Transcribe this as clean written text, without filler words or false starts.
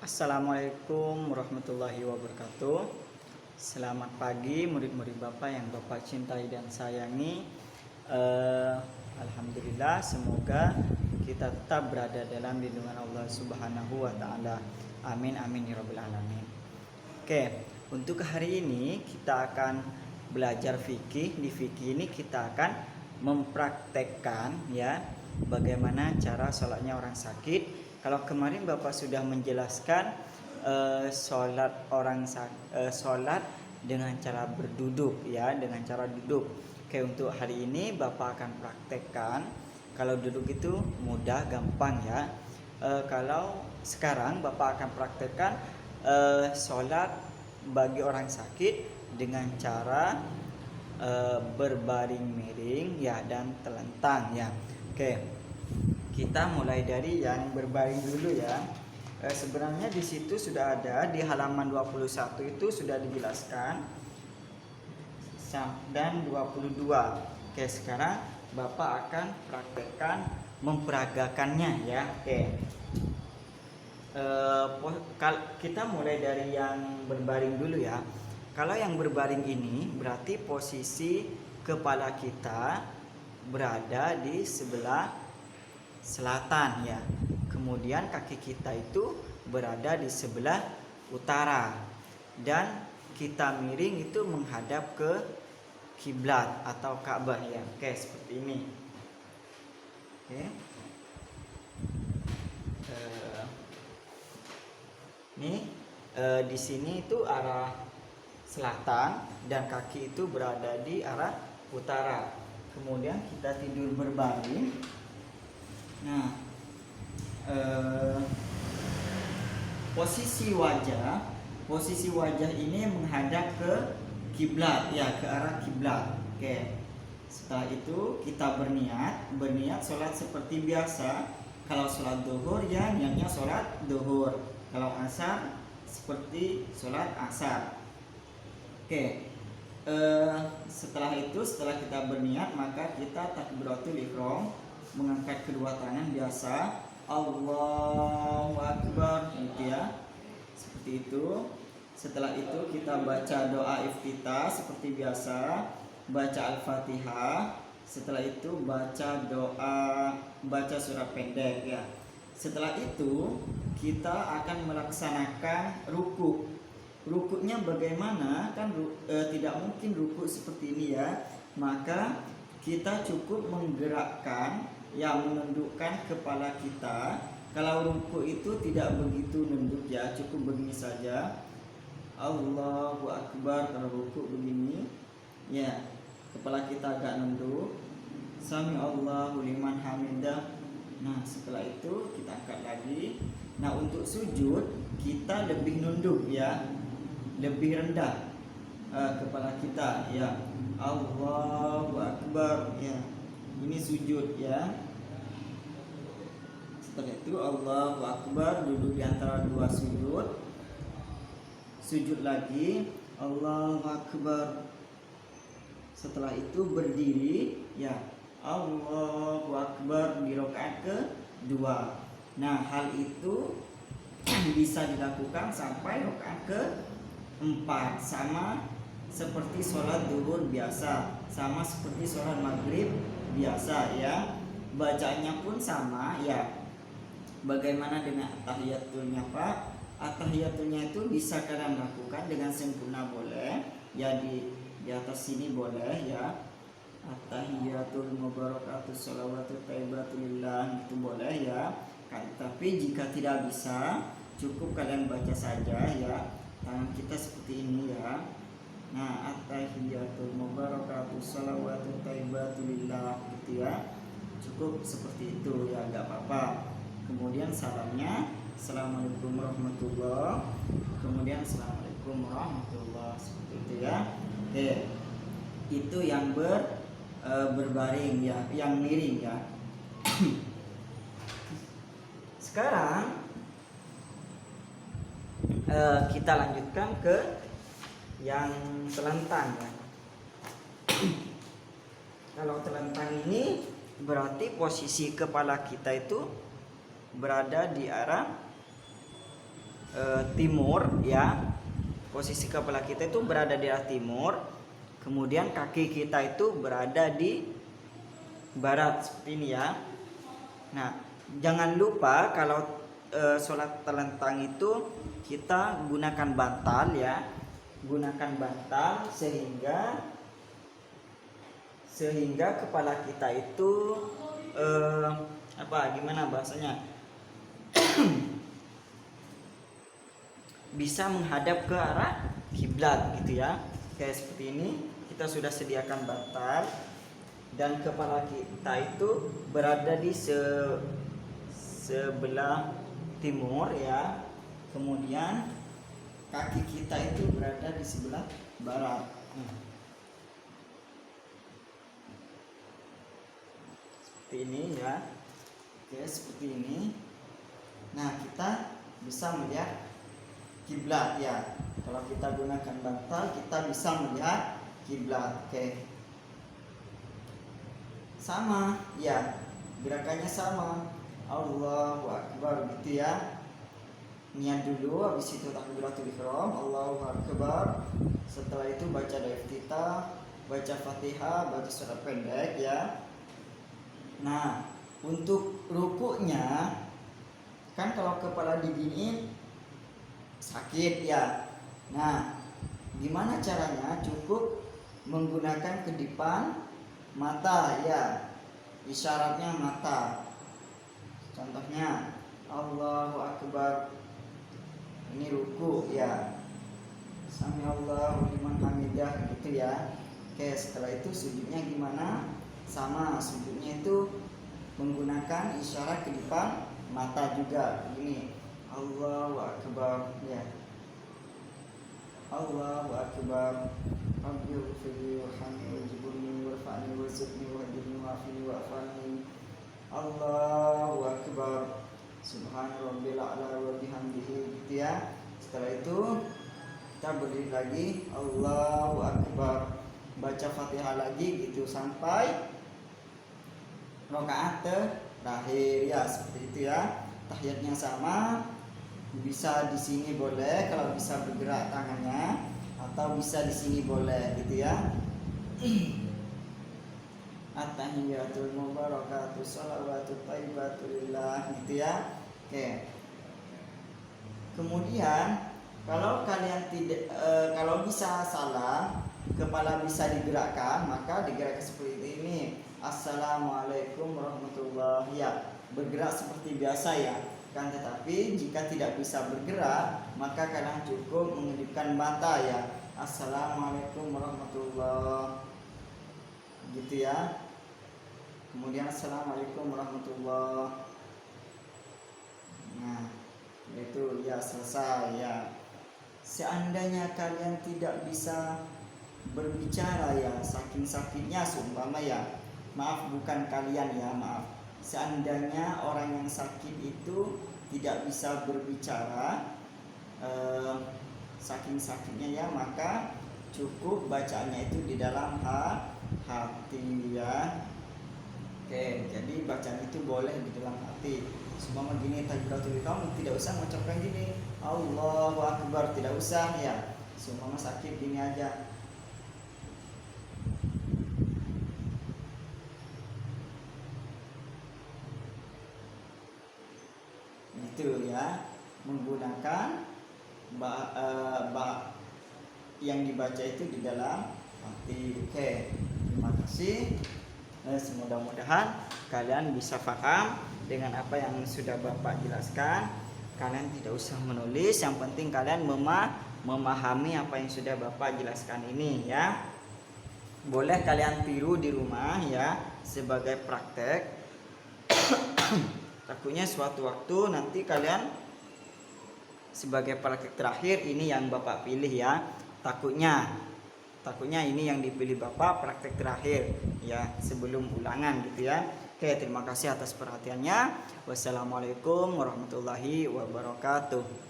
Assalamualaikum warahmatullahi wabarakatuh. Selamat pagi murid-murid Bapak yang Bapak cintai dan sayangi. Alhamdulillah, semoga kita tetap berada dalam lindungan Allah Subhanahu wa taala. Amin amin ya rabbal alamin. Oke, untuk hari ini kita akan belajar fikih. Di fikih ini kita akan mempraktekkan ya bagaimana cara sholatnya orang sakit. Kalau kemarin Bapak sudah menjelaskan sholat sholat dengan cara berduduk ya, dengan cara duduk. Oke, untuk hari ini Bapak akan praktekkan. Kalau duduk itu mudah, gampang ya. Kalau sekarang Bapak akan praktekkan sholat bagi orang sakit dengan cara berbaring miring ya dan telentang ya. Oke. Kita mulai dari yang berbaring dulu ya. Sebenarnya di situ sudah ada di halaman 21 itu sudah dijelaskan dan 22. Oke, sekarang Bapak akan praktekkan memperagakannya ya. Oke. Kita mulai dari yang berbaring dulu ya. Kalau yang berbaring ini berarti posisi kepala kita berada di sebelah selatan ya. Kemudian kaki kita itu berada di sebelah utara dan kita miring itu menghadap ke kiblat atau Ka'bah ya. Oke, seperti ini. Oke. Di sini itu arah selatan dan kaki itu berada di arah utara. Kemudian kita tidur berbaring. Nah, posisi wajah ini menghadap ke kiblat ya, ke arah kiblat. Oke. Setelah itu kita berniat sholat seperti biasa. Kalau sholat duhur ya niatnya sholat duhur. Kalau asar seperti sholat asar. Oke. Setelah kita berniat maka kita takbiratul ihram, mengangkat kedua tangan biasa, Allahu Akbar gitu ya, seperti itu. Setelah itu kita baca doa iftitah seperti biasa, baca Al-Fatihah. Setelah itu baca surat pendek ya. Setelah itu kita akan melaksanakan ruku. Rukunya bagaimana? Kan tidak mungkin ruku seperti ini ya. Maka kita cukup menggerakkan yang menundukkan kepala kita. Kalau ruku itu tidak begitu nunduk ya, cukup begini saja. Allahu Akbar. Kalau ruku begini ya, kepala kita agak nunduk. Sami Allahu liman hamidah. Nah, setelah itu kita angkat lagi. Nah, untuk sujud kita lebih nunduk ya, lebih rendah kepala kita ya. Allahu Akbar ya. Ini sujud ya. Setelah itu Allahu Akbar, duduk di antara dua sujud. Sujud lagi, Allahu Akbar. Setelah itu berdiri ya, Allahu Akbar di rakaat kedua. Nah, hal itu bisa dilakukan sampai rakaat ke-4, sama seperti sholat duhur biasa, sama seperti sholat maghrib biasa ya. Bacanya pun sama ya. Bagaimana dengan at-tahiyatulnya Pak? At-tahiyatulnya itu bisa kalian lakukan dengan sempurna boleh ya, di atas sini boleh ya. At-tahiyatul mubarakatus sholawatut thayyibatulillah itu boleh ya. Tapi jika tidak bisa, cukup kalian baca saja ya. Tangan kita seperti ini ya. Nah, at-tahiyatul mubarakatus sholawatut thayyibatulillah gitu ya. Cukup seperti itu ya, enggak apa-apa. Kemudian salamnya Assalamualaikum warahmatullahi, kemudian Assalamualaikum warahmatullahi, seperti itu ya. Oke. Itu yang berbaring ya, yang miring ya. Sekarang kita lanjutkan ke yang telentang ya. Kalau telentang ini berarti posisi kepala kita itu berada di arah timur ya. Posisi kepala kita itu berada di arah timur, kemudian kaki kita itu berada di barat seperti ini ya. Nah, jangan lupa kalau sholat telentang itu kita gunakan bantal ya, gunakan bantal sehingga kepala kita itu gimana bahasanya bisa menghadap ke arah kiblat gitu ya. Kayak seperti ini, kita sudah sediakan bantal dan kepala kita itu berada di sebelah timur ya. Kemudian kaki kita itu berada di sebelah barat. Seperti ini ya. Oke, seperti ini. Nah, kita bisa melihat kiblat ya. Kalau kita gunakan bantal, kita bisa melihat kiblat. Oke. Sama ya, gerakannya sama. Allahu Akbar gitu ya. Niat dulu, habis itu takbiratul ihram, Allahu Akbar. Setelah itu baca doa iftitah, baca Fatihah, baca surat pendek ya. Nah, untuk rukuknya kan kalau kepala diginiin sakit ya. Nah, gimana caranya? Cukup menggunakan kedipan mata ya. Isyaratnya mata. Contohnya Allahu Akbar. Ini ruku ya. Sami Allahu liman hamidah gitu ya. Oke, setelah itu sujudnya gimana? Sama, sujudnya itu menggunakan isyarat kedipan mata juga. Begini. Allahu Akbar ya. Allahu Akbar. Rabbighfirli warhamni wajburni warfa'ni warzuqni wahdini wa'afini wa'afani. Allahu Akbar. Subhan rabbil a'la wa bihamdihi gitu ya. Setelah itu kita berdiri lagi, Allahu Akbar. Baca Fatihah lagi gitu sampai rakaat terakhir ya, seperti itu ya. Tahiyatnya sama. Bisa di sini boleh kalau bisa bergerak tangannya, atau bisa di sini boleh gitu ya. At-tahiyatul mubarakatuh shalawatut thayyibatul lillah gitu ya. Oke. Kemudian kalau kalian tidak kalau bisa salah, kepala bisa digerakkan, maka digerakkan seperti ini. Assalamualaikum warahmatullahi ya. Bergerak seperti biasa ya. Kan tetapi jika tidak bisa bergerak, maka kalian cukup mengedipkan mata ya. Assalamualaikum warahmatullahi gitu ya. Kemudian assalamualaikum warahmatullahi. Nah, itu ya selesai ya. Seandainya kalian tidak bisa berbicara ya, saking sakitnya seumpama ya. Maaf, bukan kalian ya, maaf. Seandainya orang yang sakit itu tidak bisa berbicara, saking sakitnya ya, maka cukup bacanya itu di dalam hati ya. Oke, jadi bacaan itu boleh di dalam hati. Semua begini takbiratul ihram tidak usah mengucapkan gini Allahu Akbar, tidak usah ya. Semua sakit gini aja. Itu ya, menggunakan yang dibaca itu di dalam hati. Oke, terima kasih. Mudah-mudahan kalian bisa paham dengan apa yang sudah Bapak jelaskan. Kalian tidak usah menulis, yang penting kalian memahami apa yang sudah Bapak jelaskan ini ya. Boleh kalian tiru di rumah ya sebagai praktek. Takutnya suatu waktu nanti kalian sebagai praktek terakhir ini yang Bapak pilih ya. Takutnya ini yang dipilih Bapak praktek terakhir ya, sebelum ulangan gitu ya. Oke, terima kasih atas perhatiannya. Wassalamualaikum warahmatullahi wabarakatuh.